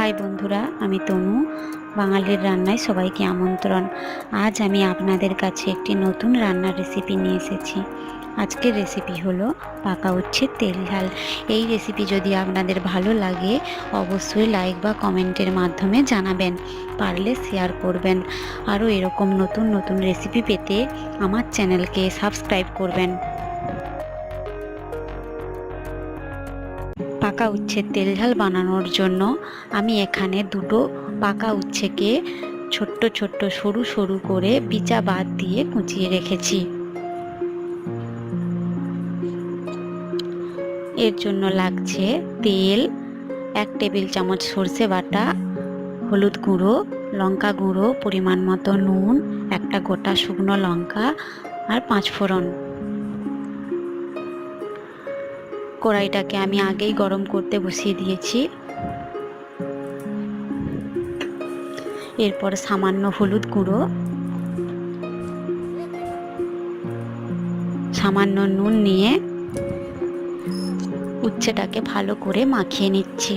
High বন্ধুরা, আমি তনু। বাঙালির রান্নায় সবাইকে আমন্ত্রণ। আজ আমি আপনাদের কাছে একটি নতুন রান্নার রেসিপি নিয়ে এসেছি। আজকের রেসিপি হলো পাকা উচ্ছের তেল ঝাল। এই রেসিপি যদি আপনাদের ভালো লাগে অবশ্যই লাইক বা কমেন্টের মাধ্যমে জানাবেন, পারলে শেয়ার করবেন। আরও এরকম নতুন নতুন রেসিপি পেতে আমার চ্যানেলকে সাবস্ক্রাইব করবেন। পাকা উচ্ছের তেল ঝাল বানানোর জন্য আমি এখানে দুটো পাকা উচ্ছেকে ছোট্ট ছোট্ট সরু সরু করে বিচা বাদ দিয়ে কুচিয়ে রেখেছি। এর জন্য লাগছে তেল, 1 টেবিল চামচ সর্ষে বাটা, হলুদ গুঁড়ো, লঙ্কা গুঁড়ো, পরিমাণ মতো নুন, একটা গোটা শুকনো লঙ্কা আর 5 ফোড়ন। কড়াইটাকে আমি আগেই গরম করতে বসিয়ে দিয়েছি। এরপর সামান্য হলুদ গুঁড়ো, সামান্য নুন নিয়ে উচ্ছেটাকে ভালো করে মাখিয়ে নিচ্ছি।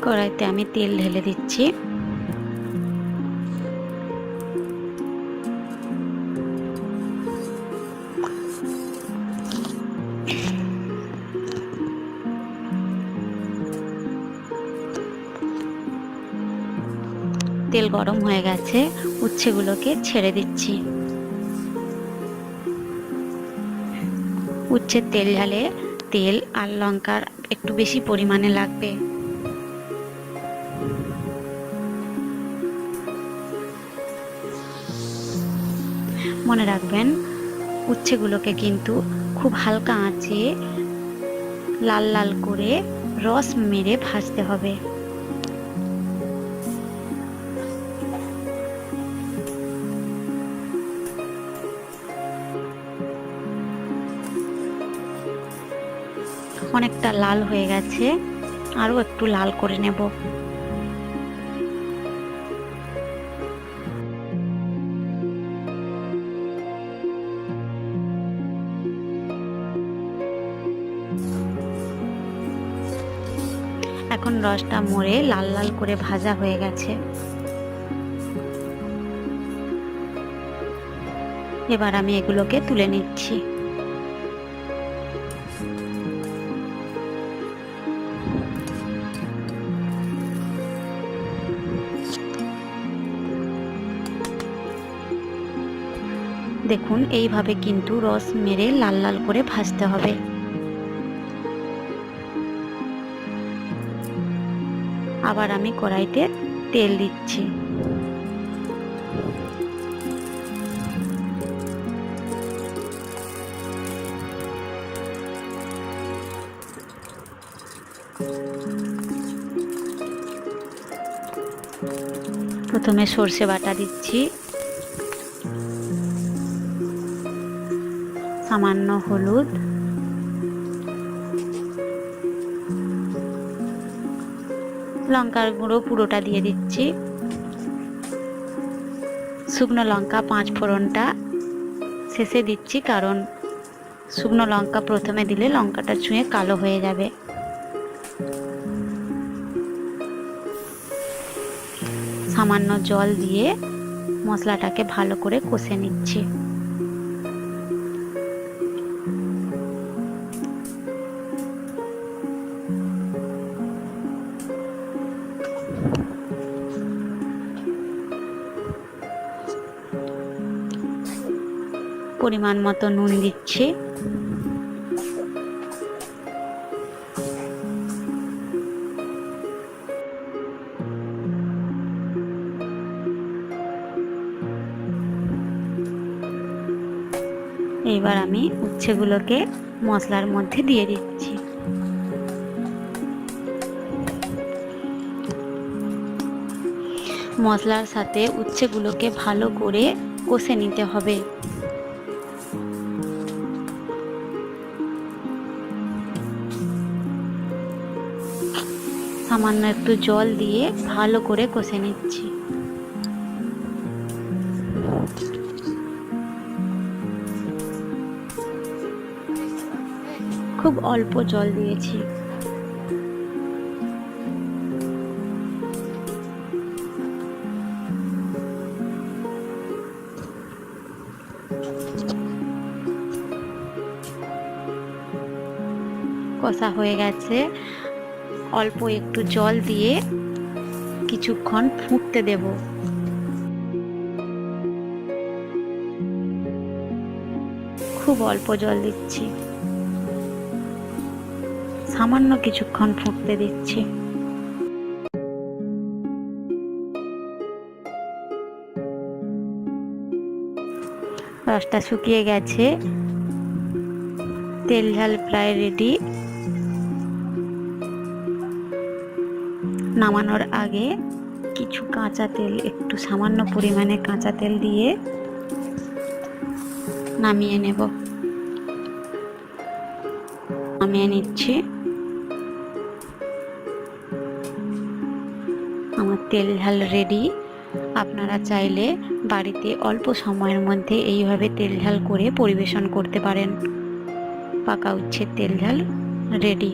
কড়াইতে আমি তেল ঢেলে দিচ্ছি। তেল গরম হয়ে গেছে, উচ্ছেগুলোকে ছেড়ে দিচ্ছি। উচ্ছের তেল ঝালে তেল আর লঙ্কার একটু বেশি পরিমাণে লাগবে। মনে রাখবেন, উচ্ছেগুলোকে কিন্তু খুব হালকা আঁচে লাল লাল করে রস মেরে ভাজতে হবে। অনেকটা লাল হয়ে গেছে, আরও একটু লাল করে নেব। এখন রসটা মরে লাল লাল করে ভাজা হয়ে গেছে। এবার আমি এগুলোকে তুলে নিচ্ছি। দেখুন, এইভাবে কিন্তু রস মেরে লাল লাল করে ভাজতে হবে। আবার আমি কড়াইতে তেল দিচ্ছি। প্রথমে সর্ষে বাটা দিচ্ছি, সামান্য হলুদ, লঙ্কার গুঁড়ো পুরোটা দিয়ে দিচ্ছি। শুকনো লঙ্কা 5 ফোড়নটা শেষে দিচ্ছি, কারণ শুকনো লঙ্কা প্রথমে দিলে লঙ্কাটা ছুঁয়ে কালো হয়ে যাবে। সামান্য জল দিয়ে মশলাটাকে ভালো করে কষে নিচ্ছি। পরিমাণ মতো নুন দিচ্ছি। এবার আমি উচ্ছেগুলোকে মশলার মধ্যে দিয়ে দিচ্ছি। মশলার সাথে উচ্ছেগুলোকে ভালো করে কষে নিতে হবে। সামান্য একটু জল দিয়ে ভালো করে কষে নিচ্ছি। খুব অল্প জল দিয়েছি। কষা হয়ে গেছে, অল্প একটু জল দিয়ে কিছুক্ষণ ফুটতে দেব। খুব অল্প জল দিচ্ছি, সামান্য কিছুক্ষণ ফুটতে দিচ্ছি। রসটা শুকিয়ে গেছে, তেল ঝাল প্রায় রেডি। নামানোর আগে কিছু কাঁচা তেল, একটু সামান্য পরিমাণে কাঁচা তেল দিয়ে নামিয়ে নেব। নামিয়ে নিচ্ছি। আমার তেল ঝাল রেডি। আপনারা চাইলে বাড়িতে অল্প সময়ের মধ্যে এইভাবে তেল ঝাল করে পরিবেশন করতে পারেন। পাকা উচ্ছের তেল ঝাল রেডি।